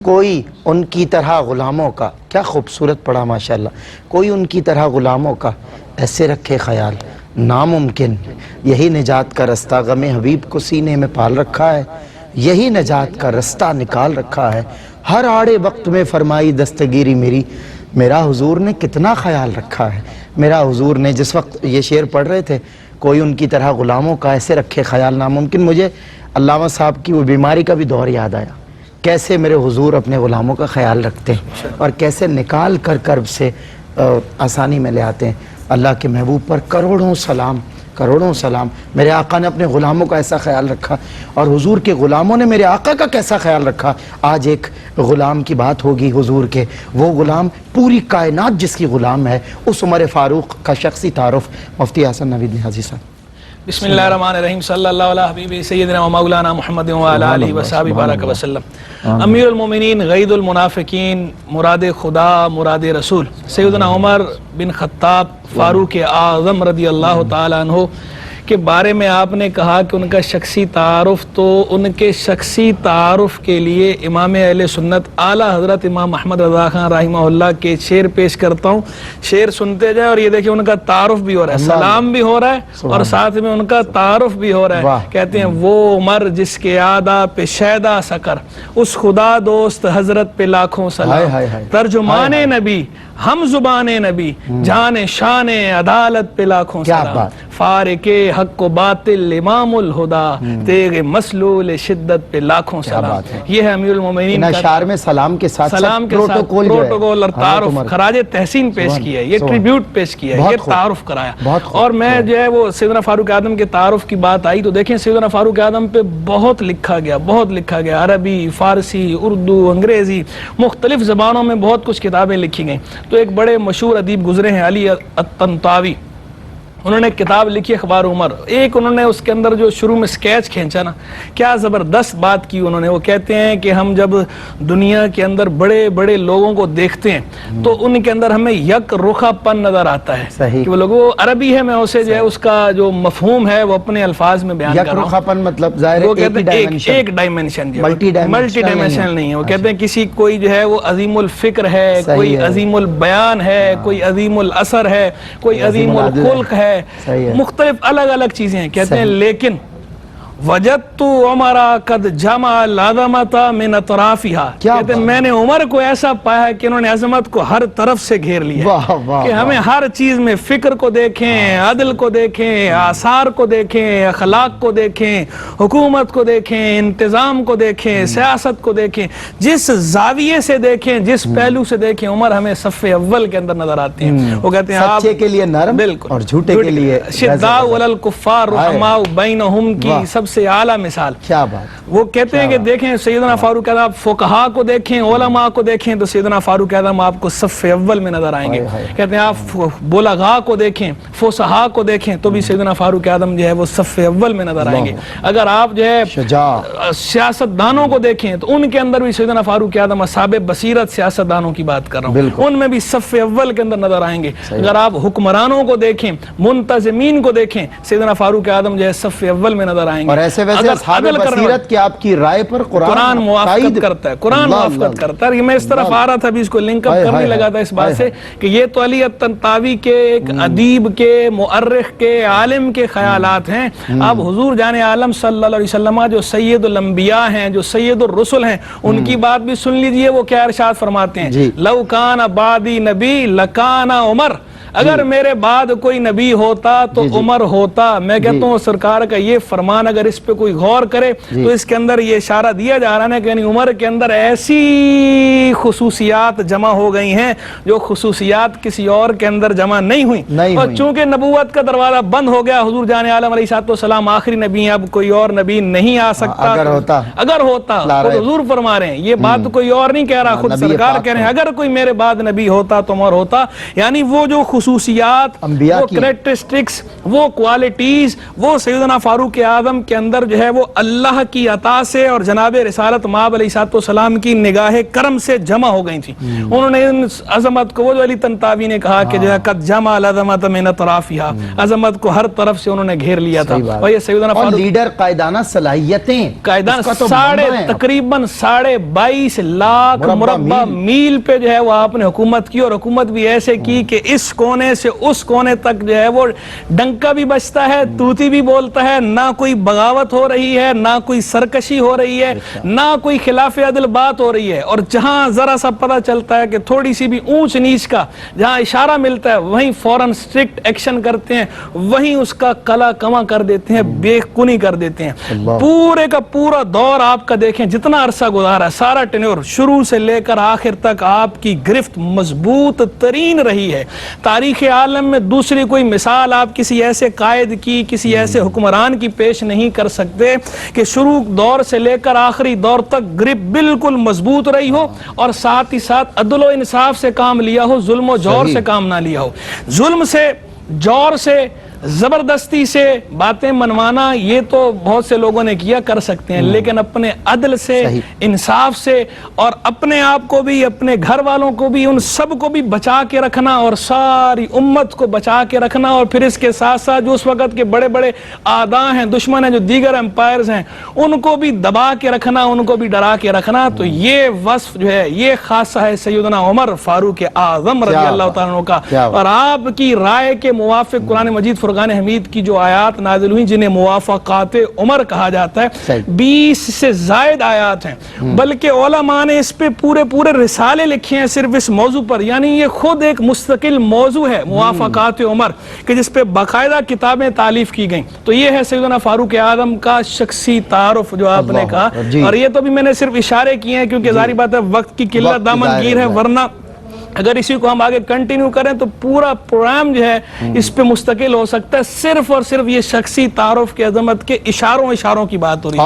کوئی ان کی طرح غلاموں کا، کیا خوبصورت پڑھا ماشاءاللہ، کوئی ان کی طرح غلاموں کا ایسے رکھے خیال ناممکن، یہی نجات کا رستہ غم حبیب کو سینے میں پال رکھا ہے، یہی نجات کا رستہ نکال رکھا ہے، ہر آڑے وقت میں فرمائی دستگیری میری، میرا حضور نے کتنا خیال رکھا ہے۔ میرا حضور نے جس وقت یہ شعر پڑھ رہے تھے، کوئی ان کی طرح غلاموں کا ایسے رکھے خیال ناممکن، مجھے علامہ صاحب کی وہ بیماری کا بھی دور یاد آیا، کیسے میرے حضور اپنے غلاموں کا خیال رکھتے ہیں اور کیسے نکال کر کرب سے آسانی میں لے آتے ہیں۔ اللہ کے محبوب پر کروڑوں سلام، کروڑوں سلام۔ میرے آقا نے اپنے غلاموں کا ایسا خیال رکھا اور حضور کے غلاموں نے میرے آقا کا کیسا خیال رکھا۔ آج ایک غلام کی بات ہوگی حضور کے، وہ غلام پوری کائنات جس کی غلام ہے، اس عمر فاروق کا شخصی تعارف مفتی حسن نوید نیازی صاحب۔ بسم اللہ الرحمن الرحیم، صلی اللہ علیہ حبیب سیدنا و مولانا محمد و علی آلہ و صحبہ بارک وسلم۔ امیر المومنین، غید المنافقین، مراد خدا، مراد رسول، سیدنا عمر بن خطاب فاروق اعظم رضی اللہ تعالیٰ عنہ کے بارے میں آپ نے کہا کہ ان کا شخصی تعارف، تو ان کے شخصی تعارف کے لیے امام اہل سنت اعلیٰ حضرت امام احمد رضا خان رحمہ اللہ کے شعر پیش کرتا ہوں، شعر سنتے جائیں اور یہ دیکھیں ان کا تعارف بھی ہو رہا ہے، سلام بھی ہو رہا ہے اور ساتھ میں ان کا تعارف بھی ہو رہا ہے۔ کہتے ہیں وہ عمر جس کے عادہ پہ شیدا سکر، اس خدا دوست حضرت پہ لاکھوں سلام، ترجمان نبی ہم زبان نبی، جان شان عدالت پہ لاکھوں سلام، فارق حق و باطل امام الہدا، تیغ مسلول شدت پہ لاکھوں سلام۔ یہ ہے امیر المومنین کا اشعار میں سلام کے ساتھ پروٹوکول اور تعارف، خراج تحسین پیش کیا ہے، یہ ٹریبیوٹ پیش کیا ہے، یہ تعارف کرایا۔ اور میں جو ہے وہ سیدنا فاروق اعظم کے تعارف کی بات آئی تو دیکھیں سیدنا فاروق اعظم پہ بہت لکھا گیا، بہت لکھا گیا، عربی، فارسی، اردو، انگریزی، مختلف زبانوں میں بہت کچھ کتابیں لکھی گئیں۔ تو ایک بڑے مشہور ادیب گزرے ہیں علی الطنطاوی، انہوں نے کتاب لکھی اخبار عمر، ایک انہوں نے اس کے اندر جو شروع میں سکیچ کھینچا نا، کیا زبردست بات کی انہوں نے۔ وہ کہتے ہیں کہ ہم جب دنیا کے اندر بڑے بڑے لوگوں کو دیکھتے ہیں تو ان کے اندر ہمیں یک رخا پن نظر آتا ہے کہ وہ لوگ، وہ عربی ہے، میں اسے جو ہے اس کا جو مفہوم ہے وہ اپنے الفاظ میں بیان کر رہا ہوں۔ یک رخا پن مطلب ظاہر ہے وہ کہتے ہیں ایک ڈائمنشن، ملٹی ڈائمنشن نہیں ہے۔ وہ کہتے ہیں کسی کوئی جو ہے وہ عظیم الفکر ہے، کوئی عظیم البیان ہے، کوئی عظیم الاثر ہے، کوئی عظیم الخلق ہے، مختلف الگ الگ چیزیں ہیں۔ کہتے ہیں لیکن وجدت عمر قد جمع العظمت من اطرافها، کہتے ہیں میں نے عمر کو ایسا پایا کہ انہوں نے عظمت کو ہر طرف سے گھیر لیا، کہ ہمیں ہر چیز میں فکر کو دیکھیں، عدل کو دیکھیں، آثار کو دیکھیں، اخلاق کو دیکھیں، حکومت کو دیکھیں، انتظام کو دیکھیں، سیاست کو دیکھیں، جس زاویے سے دیکھیں، جس پہلو سے دیکھیں، عمر ہمیں صف اول کے اندر نظر آتے ہیں۔ وہ کہتے ہیں سچے کے لیے نرم اور جھوٹے کے لیے شداء علی الکفار رحماء بینہم کی سب سے اعلیٰ مثال۔ کیا بات۔ وہ کہتے ہیں کہ دیکھیں سیدنا فاروق اعظم، فقہا کو دیکھیں، علماء کو دیکھیں تو سیدنا فاروق اعظم آپ کو صف اول میں نظر آئیں گے۔ کہتے ہیں آپ بلغاء کو دیکھیں، فصحاء کو دیکھیں تو بھی سیدنا فاروق اعظم جو ہے وہ صف اول میں نظر آئیں گے۔ اگر آپ جو ہے سیاست دانوں کو دیکھیں تو ان کے اندر بھی سیدنا فاروق اعظم اصحاب بصیرت سیاست دانوں کی بات کر رہا ہوں، ان میں بھی صف اول کے اندر نظر آئیں گے۔ اگر آپ حکمرانوں کو دیکھیں، منتظمین کو دیکھیں، سیدنا فاروق اعظم جو ہے صف اول میں نظر آئیں گے۔ ویسے اصحاب بصیرت کی آپ کی رائے پر قرآن موافقت کرتا ہے، قرآن موافقت کرتا ہے۔ میں اس طرف آ رہا تھا ابھی، اس کو لنک اپ کرنے لگا تھا اس بات سے کہ یہ تو علی الطنطاوی کے ایک ادیب کے، مؤرخ کے، عالم کے خیالات ہیں۔ اب حضور جان عالم صلی اللہ علیہ وسلم جو سید الانبیاء ہیں، جو سید الرسل ہیں، ان کی بات بھی سن لیجئے، وہ کیا ارشاد فرماتے ہیں، لو کان بعدی نبی لکان عمر، اگر میرے بعد کوئی نبی ہوتا تو عمر ہوتا۔ میں کہتا ہوں سرکار کا یہ فرمان اگر اس پہ کوئی غور کرے تو اس کے اندر یہ اشارہ دیا جا رہا ہے کہ یعنی عمر کے اندر ایسی خصوصیات جمع ہو گئی ہیں جو خصوصیات کسی اور کے اندر جمع نہیں ہوئی، اور چونکہ نبوت کا دروازہ بند ہو گیا، حضور جان عالم علیہ السلام آخری نبی ہیں، اب کوئی اور نبی نہیں آ سکتا۔ اگر ہوتا تو حضور فرما رہے ہیں، یہ بات کوئی اور نہیں کہہ رہا، خود سرکار کہہ رہے ہیں اگر کوئی میرے بعد نبی ہوتا تو عمر ہوتا۔ یعنی وہ جو خصوصیات، وہ کریکٹرسٹکس، وہ کوالٹیز، وہ سیدنا فاروق اعظم کے اندر جو ہے وہ اللہ کی عطا سے اور جناب رسالت مآب علیہ السلام کی نگاہ کرم سے جمع ہو گئی تھی. انہوں نے ان عظمت کو، وہ جو علی طنطاوی نے کہا کہ جو ہے قد جمع العظمت من اطرافها، عظمت کو ہر طرف سے انہوں نے گھیر لیا تھا. اور یہ سیدنا اور فاروق لیڈر قائدانہ صلاحیتیں، قائدانہ تقریباً 22.5 لاکھ مربع میل پہ جو ہے وہ آپ نے حکومت کی، اور حکومت بھی ایسے کی کہ اس کونے سے اس کونے تک جو ہے وہ ڈنکا بھی بجتا ہے، طوطی بھی بولتا ہے، نہ کوئی بغاوت ہو رہی ہے، نہ کوئی سرکشی ہو رہی ہے، نہ کوئی خلاف عدل بات ہو رہی ہے. اور جہاں ذرا سا پتہ چلتا ہے کہ تھوڑی سی بھی اونچ نیچ کا جہاں اشارہ ملتا ہے وہیں فوراً سٹرکٹ ایکشن کرتے ہیں، وہیں اس کا کلا کما کر دیتے ہیں، بے کنی کر دیتے ہیں. پورے کا پورا دور آپ کا دیکھیں، جتنا عرصہ گزارا ہے، سارا ٹینیور شروع سے لے کر آخر تک آپ کی گرفت مضبوط ترین رہی ہے. تاریخ عالم میں دوسری کوئی مثال آپ کسی ایسے قائد کی، کسی ایسے حکمران کی پیش نہیں کر سکتے کہ شروع دور سے لے کر آخری دور تک گرفت بالکل مضبوط رہی ہو، اور ساتھ ہی ساتھ عدل و انصاف سے کام لیا ہو، ظلم و جور سے کام نہ لیا ہو. ظلم سے، جور سے، زبردستی سے باتیں منوانا یہ تو بہت سے لوگوں نے کیا، کر سکتے ہیں، لیکن اپنے عدل سے، انصاف سے، اور اپنے آپ کو بھی، اپنے گھر والوں کو بھی، ان سب کو بھی بچا کے رکھنا، اور ساری امت کو بچا کے رکھنا، اور پھر اس کے ساتھ ساتھ جو اس وقت کے بڑے بڑے اعداء ہیں، دشمن ہیں، جو دیگر امپائرز ہیں، ان کو بھی دبا کے رکھنا، ان کو بھی ڈرا کے رکھنا. تو یہ وصف جو ہے یہ خاصہ ہے سیدنا عمر فاروق اعظم رضی اللہ تعالیٰ عنہ کا. اور آپ کی رائے کے موافق قرآن مجید فرقان حمید کی جو آیات نازل ہوئی، جنہیں موافقات عمر کہا جاتا ہے، 20 سے زائد آیات ہیں، بلکہ علماء نے اس پہ پورے رسالے لکھے ہیں صرف اس موضوع پر. یعنی یہ خود ایک مستقل موضوع ہے موافقات عمر، کہ جس پہ باقاعدہ کتابیں تالیف کی گئیں. تو یہ ہے سیدنا فاروق اعظم کا شخصی تعارف جو آپ نے کہا. اور یہ تو بھی میں نے صرف اشارے کیے ہیں، کیونکہ ظاہری بات ہے وقت کی قلت دامن گیر ہے، ورنہ اگر اسی کو ہم آگے کنٹینیو کریں تو پورا پروگرام جو ہے اس پہ مستقل ہو سکتا ہے. صرف اور صرف یہ شخصی تعارف کی عظمت کے اشاروں کی بات ہو رہی ہے.